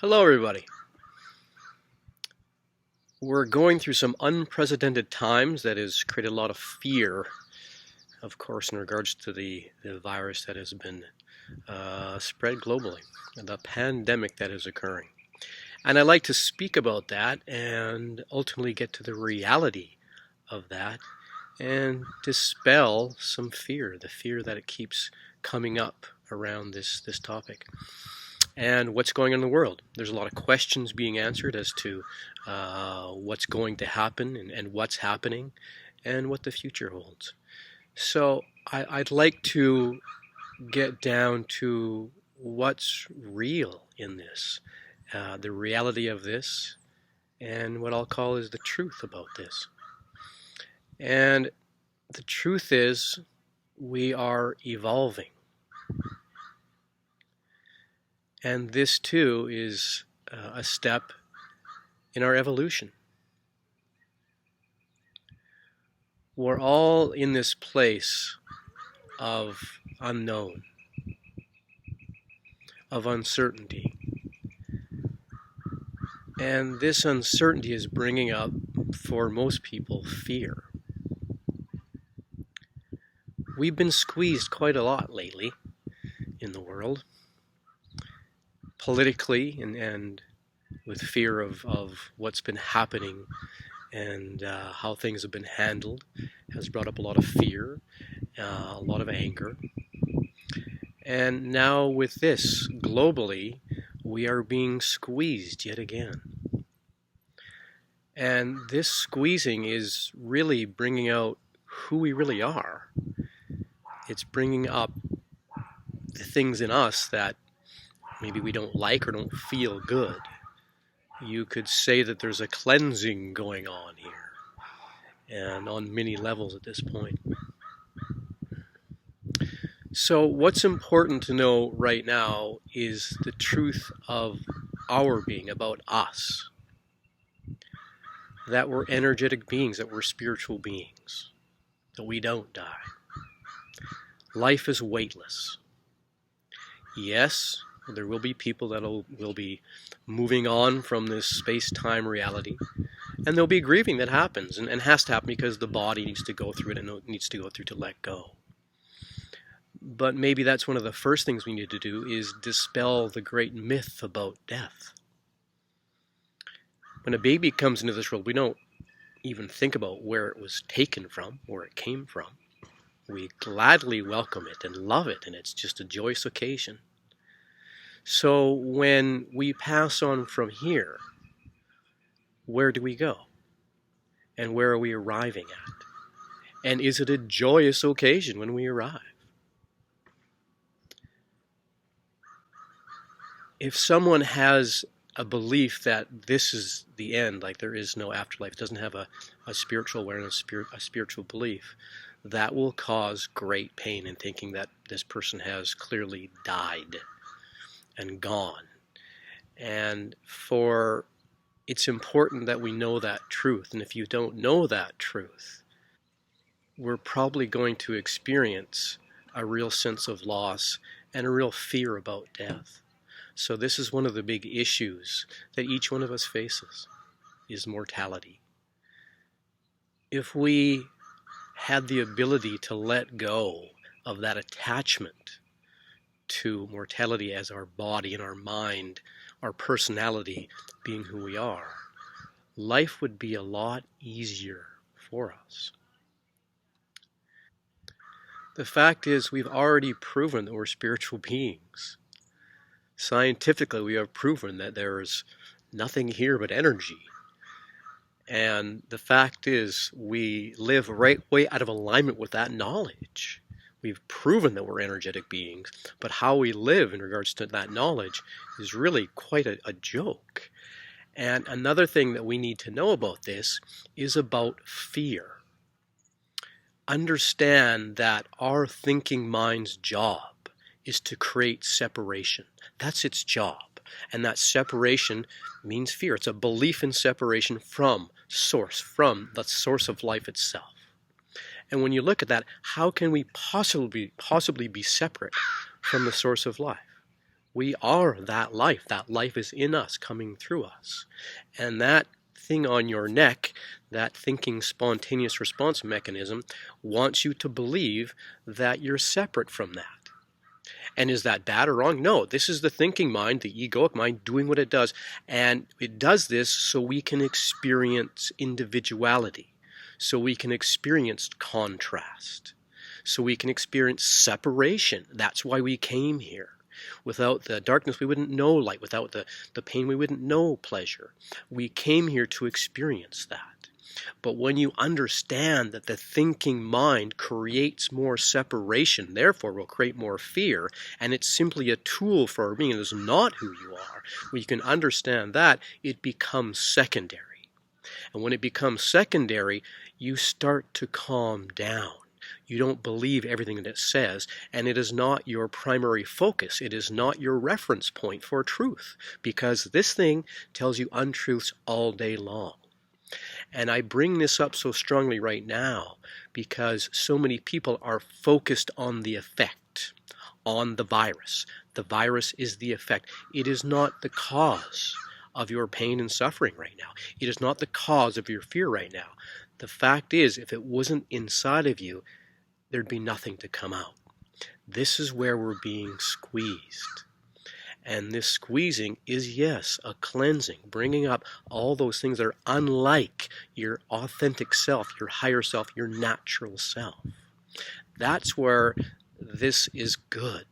Hello, everybody. We're going through some unprecedented times that has created a lot of fear, of course, in regards to the virus that has been spread globally, and the pandemic that is occurring. And I'd like to speak about that and ultimately get to the reality of that and dispel some fear, the fear that it keeps coming up around this topic. And what's going on in the world. There's a lot of questions being answered as to what's going to happen and what's happening and what the future holds. So I'd like to get down to what's real in this, the reality of this, and what I'll call is the truth about this. And the truth is we are evolving. And this too is a step in our evolution. We're all in this place of unknown, of uncertainty. And this uncertainty is bringing up, for most people, fear. We've been squeezed quite a lot lately in the world, politically and with fear of what's been happening and how things have been handled has brought up a lot of fear, a lot of anger. And now with this, globally, we are being squeezed yet again. And this squeezing is really bringing out who we really are. It's bringing up the things in us that maybe we don't like or don't feel good. You could say that there's a cleansing going on here, and on many levels at this point. So what's important to know right now is the truth of our being, about us. That we're energetic beings, that we're spiritual beings, that we don't die. Life is weightless. Yes, there will be people that will be moving on from this space-time reality, and there'll be grieving that happens and has to happen because the body needs to go through it and it needs to go through to let go. But maybe that's one of the first things we need to do is dispel the great myth about death. When a baby comes into this world, we don't even think about where it was taken from, where it came from. We gladly welcome it and love it, and it's just a joyous occasion. So when we pass on from here, where do we go? And where are we arriving at? And is it a joyous occasion when we arrive? If someone has a belief that this is the end, like there is no afterlife, doesn't have a spiritual awareness, a spiritual belief, that will cause great pain in thinking that this person has clearly died and gone. And it's important that we know that truth. And if you don't know that truth, we're probably going to experience a real sense of loss and a real fear about death. So this is one of the big issues that each one of us faces, is mortality. If we had the ability to let go of that attachment to mortality as our body and our mind, our personality being who we are, life would be a lot easier for us. The fact is, we've already proven that we're spiritual beings. Scientifically, we have proven that there is nothing here but energy. And the fact is, we live right way out of alignment with that knowledge. We've proven that we're energetic beings, but how we live in regards to that knowledge is really quite a joke. And another thing that we need to know about this is about fear. Understand that our thinking mind's job is to create separation. That's its job. And that separation means fear. It's a belief in separation from source, from the source of life itself. And when you look at that, how can we possibly be separate from the source of life? We are that life. That life is in us, coming through us. And that thing on your neck, that thinking spontaneous response mechanism, wants you to believe that you're separate from that. And is that bad or wrong? No, this is the thinking mind, the egoic mind, doing what it does. And it does this so we can experience individuality, so we can experience contrast, so we can experience separation. That's why we came here. Without the darkness, we wouldn't know light. Without the pain, we wouldn't know pleasure. We came here to experience that. But when you understand that the thinking mind creates more separation, therefore will create more fear, and it's simply a tool for our being, it is not who you are, when you can understand that, it becomes secondary. And when it becomes secondary, you start to calm down. You don't believe everything that it says, and it is not your primary focus. It is not your reference point for truth, because this thing tells you untruths all day long. And I bring this up so strongly right now because so many people are focused on the effect, on the virus. The virus is the effect. It is not the cause of your pain and suffering right now. It is not the cause of your fear right now. The fact is, if it wasn't inside of you, there'd be nothing to come out. This is where we're being squeezed. And this squeezing is, yes, a cleansing, bringing up all those things that are unlike your authentic self, your higher self, your natural self. That's where this is good.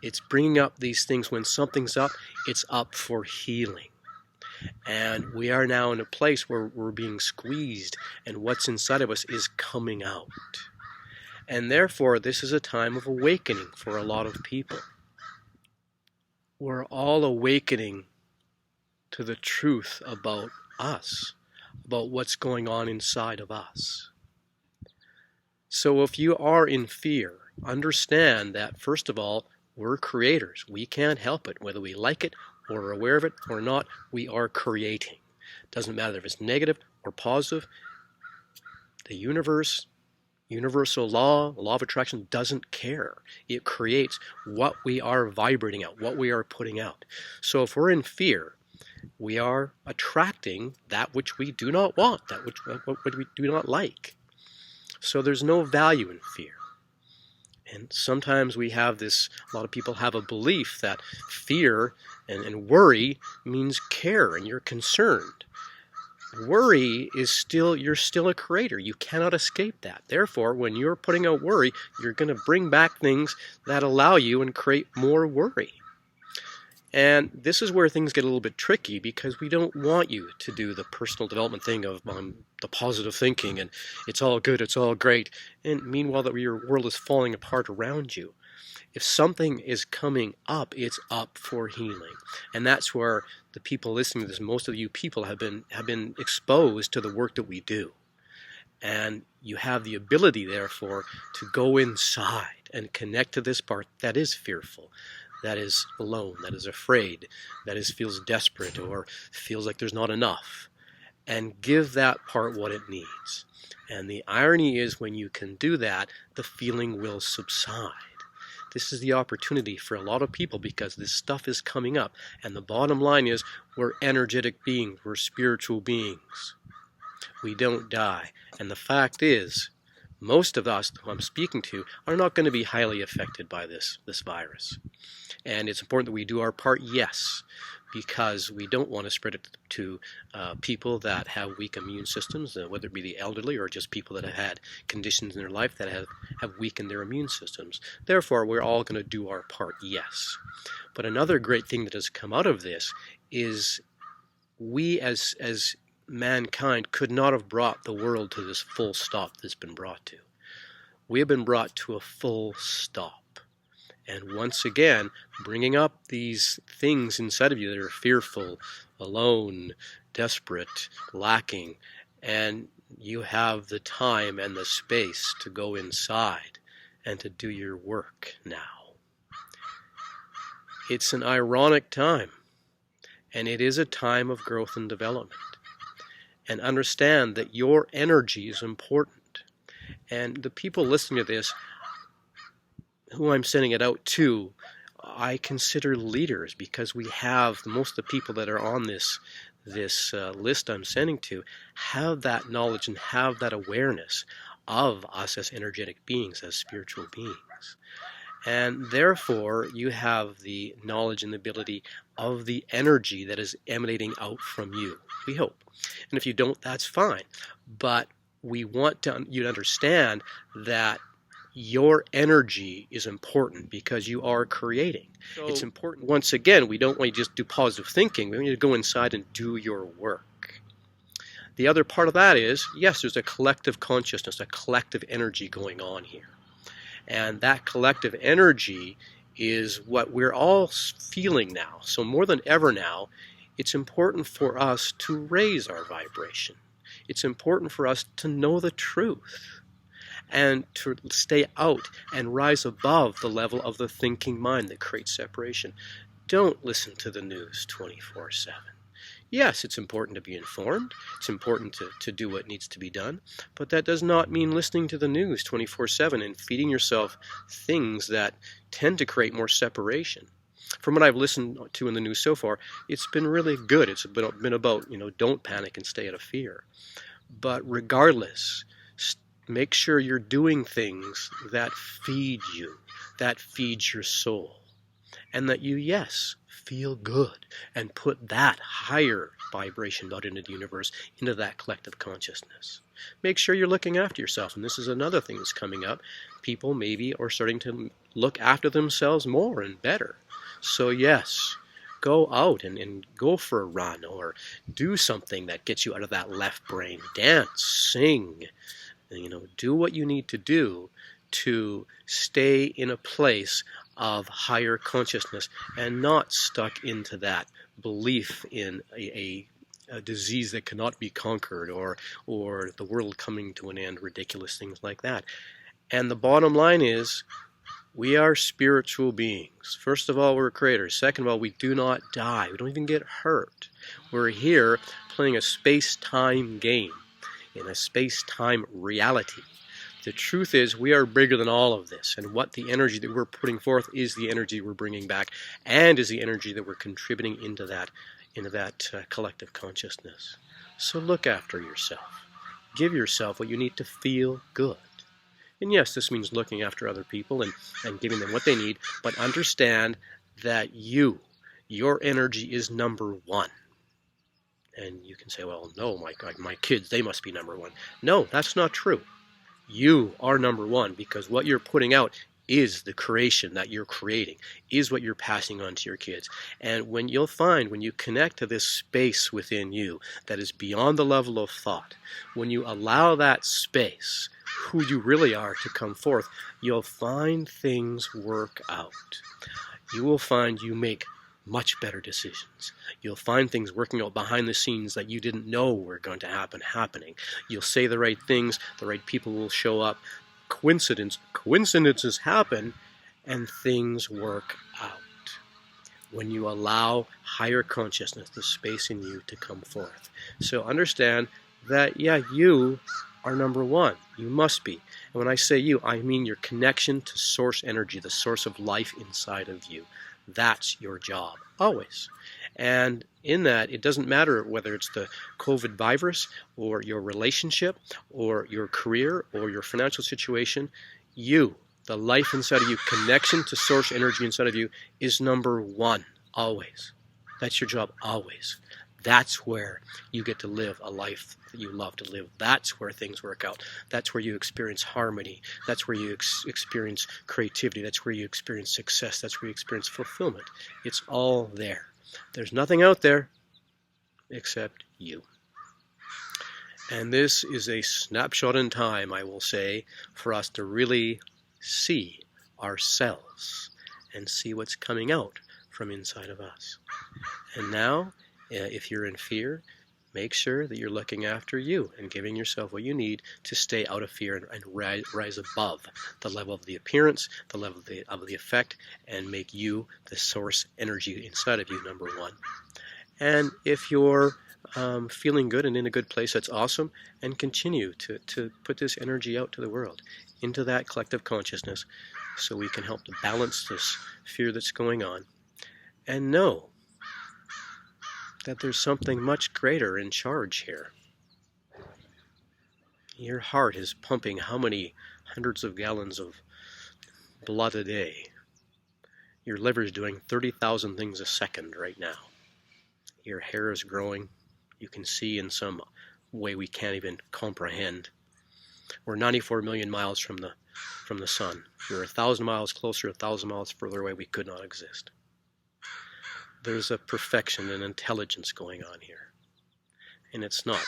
It's bringing up these things. When something's up, it's up for healing. And we are now in a place where we're being squeezed, and what's inside of us is coming out. And therefore, this is a time of awakening for a lot of people. We're all awakening to the truth about us, about what's going on inside of us. So if you are in fear, understand that, first of all, we're creators. We can't help it. Whether we like it or are aware of it or not, we are creating. Doesn't matter if it's negative or positive. The universe, universal law of attraction doesn't care. It creates what we are vibrating out, what we are putting out. So if we're in fear, we are attracting that which we do not want, that which we do not like. So there's no value in fear. And sometimes we have this, a lot of people have a belief that fear and worry means care and you're concerned. Worry is still, you're still a creator. You cannot escape that. Therefore, when you're putting out worry, you're going to bring back things that allow you and create more worry. And this is where things get a little bit tricky, because we don't want you to do the personal development thing of the positive thinking and it's all good, it's all great. And meanwhile, that your world is falling apart around you. If something is coming up, it's up for healing. And that's where the people listening to this, most of you people have been exposed to the work that we do. And you have the ability, therefore, to go inside and connect to this part that is fearful, that is alone, that is afraid, that feels desperate or feels like there's not enough, and give that part what it needs. And the irony is, when you can do that, the feeling will subside. This is the opportunity for a lot of people, because this stuff is coming up. And the bottom line is, we're energetic beings. We're spiritual beings. We don't die. And the fact is, most of us who I'm speaking to are not going to be highly affected by this virus. And it's important that we do our part, yes, because we don't want to spread it to people that have weak immune systems, whether it be the elderly or just people that have had conditions in their life that have weakened their immune systems. Therefore, we're all going to do our part, yes. But another great thing that has come out of this is we as mankind could not have brought the world to this full stop that's been brought to. We have been brought to a full stop. And once again, bringing up these things inside of you that are fearful, alone, desperate, lacking, and you have the time and the space to go inside and to do your work now. It's an ironic time, and it is a time of growth and development. And understand that your energy is important. And the people listening to this, who I'm sending it out to, I consider leaders, because we have most of the people that are on this list I'm sending to have that knowledge and have that awareness of us as energetic beings, as spiritual beings. And therefore, you have the knowledge and the ability of the energy that is emanating out from you, we hope. And if you don't, that's fine. But we want you to understand that your energy is important, because you are creating. So it's important. Once again, we don't want you to just do positive thinking. We want you to go inside and do your work. The other part of that is, yes, there's a collective consciousness, a collective energy going on here. And that collective energy is what we're all feeling now. So more than ever now, it's important for us to raise our vibration. It's important for us to know the truth and to stay out and rise above the level of the thinking mind that creates separation. Don't listen to the news 24/7. Yes, it's important to be informed. It's important to do what needs to be done. But that does not mean listening to the news 24/7 and feeding yourself things that tend to create more separation. From what I've listened to in the news so far, it's been really good. It's been about, don't panic and stay out of fear. But regardless, make sure you're doing things that feed you, that feeds your soul. And that you, yes, feel good, and put that higher vibration out into the universe, into that collective consciousness. Make sure you're looking after yourself. And this is another thing that's coming up. People maybe are starting to look after themselves more and better. So yes, go out and go for a run, or do something that gets you out of that left brain. Dance, sing, do what you need to do to stay in a place of higher consciousness and not stuck into that belief in a disease that cannot be conquered, or the world coming to an end, ridiculous things like that. And the bottom line is, we are spiritual beings. First of all, we're creators. Second of all, we do not die. We don't even get hurt. We're here playing a space-time game in a space-time reality. The truth is, we are bigger than all of this, and what the energy that we're putting forth is the energy we're bringing back, and is the energy that we're contributing into that collective consciousness. So look after yourself. Give yourself what you need to feel good. And yes, this means looking after other people and giving them what they need, but understand that your energy is number one. And you can say, well, no, my kids, they must be number one. No, that's not true. You are number one, because what you're putting out is the creation that you're creating, is what you're passing on to your kids. And when you connect to this space within you that is beyond the level of thought, when you allow that space, who you really are, to come forth, you'll find things work out. You will find you make much better decisions. You'll find things working out behind the scenes that you didn't know were going to happening. You'll say the right things, the right people will show up. Coincidences happen, and things work out. When you allow higher consciousness, the space in you, to come forth. So understand that, you are number one. You must be. And when I say you, I mean your connection to source energy, the source of life inside of you. That's your job, always. And in that, it doesn't matter whether it's the COVID virus, or your relationship, or your career, or your financial situation. You, the life inside of you, connection to source energy inside of you, is number one, always. That's your job, always. That's where you get to live a life that you love to live. That's where things work out. That's where you experience harmony. That's where you experience creativity. That's where you experience success. That's where you experience fulfillment. It's all there. There's nothing out there except you. And this is a snapshot in time, I will say, for us to really see ourselves and see what's coming out from inside of us. And now, if you're in fear, make sure that you're looking after you and giving yourself what you need to stay out of fear and rise above the level of the appearance, the level of the effect, and make you the source energy inside of you, number one. And if you're feeling good and in a good place, that's awesome, and continue to put this energy out to the world, into that collective consciousness. so we can help to balance this fear that's going on, and know that there's something much greater in charge here. Your heart is pumping how many hundreds of gallons of blood a day? Your liver is doing 30,000 things a second right now. Your hair is growing. You can see in some way we can't even comprehend. We're 94 million miles from the sun. If we were 1,000 miles closer, 1,000 miles further away, we could not exist. There's a perfection and intelligence going on here. And it's not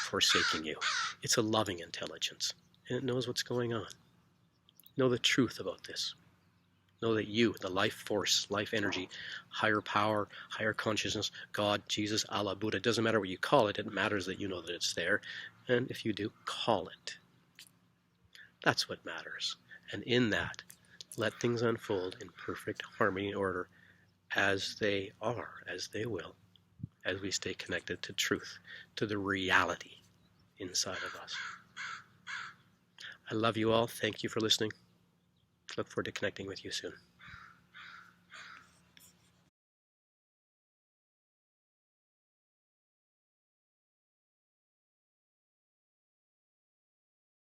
forsaking you. It's a loving intelligence. And it knows what's going on. Know the truth about this. Know that you, the life force, life energy, higher power, higher consciousness, God, Jesus, Allah, Buddha, it doesn't matter what you call it. It matters that you know that it's there. And if you do, call it. That's what matters. And in that, let things unfold in perfect harmony and order as they are, as they will, as we stay connected to truth, to the reality inside of us. I love you all. Thank you for listening. Look forward to connecting with you soon.